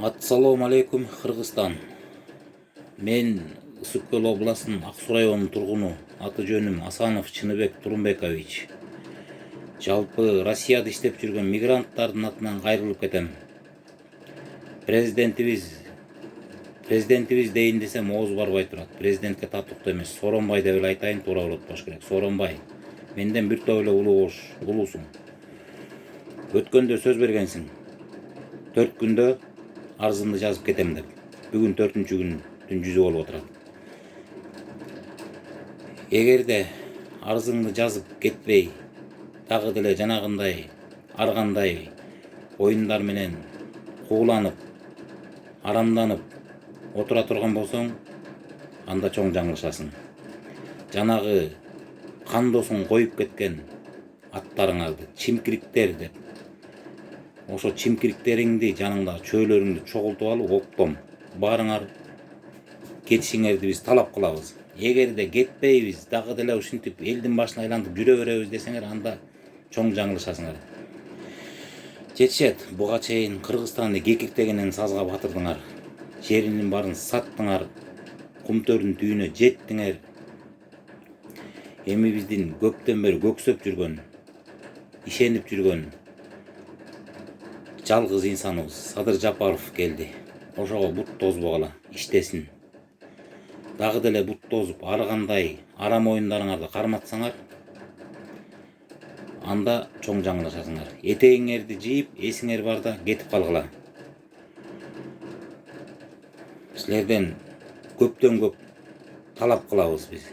Assalamu alaikum Kırgızstan. Men Ысыккөл областынын Ак Суу районунун тургуну. Аты жөнүм Асанов Чыныбек Турунбекович. Жалпы Россияда иштеп жүргөн мигранттардын атынан кайрылып кетем. Президентибиз дейин десем ооз барбай турат. Президентке татыктуу эмес. Сооронбай деп эле айтайын, туура болот болуш керек. Сооронбай, менден бир топ эле улуусуң. Өткөндө сөз бергенсиң. 4 күндө арызымды жазып кетем деп. Бүгүн 4-күндүн жүзү болуп отурат. Эгерде арызыңды жазып кетпей, дагы деле жанагындай аргандай оюндар менен кууланып, арамданып отура турган болсоң, анда чоң жаңылышасың. Жанагы кандосуң коюп кеткен аттарыңарды чимкириктер деп, ошо чимкириктериңди жаныңдагы чөөлөрүңдү чогултуп алып оптом баарыңар кетишиңерди биз талап кылабыз. Эгерде кетпейбиз, дагы деле ушинтип элдин башын айлантып жүрө беребиз десеңер, анда чоң жаңылышасыңар. Жетишет, буга чейин Кыргызстанды кекиктегенен сазга батырдыңар. Жеринин баарын саттыңар, кумтөрдүн түбүнө жеттиңер. Эми биздин көптөн бери көксөп жүргөн, ишенип жүргөн жалгыз инсаныбыз Садыр Жапаров келди. Ошого бут тозбогула, иштесин. Дагы деле бут тозуп, ар кандай арам оюндарыңарды карматсаңар, анда чоң жаңылышасыңар. Этегиңерди жийип, эсиңер барда кетип калгыла. Силерден көптөн көп талап кылабыз биз.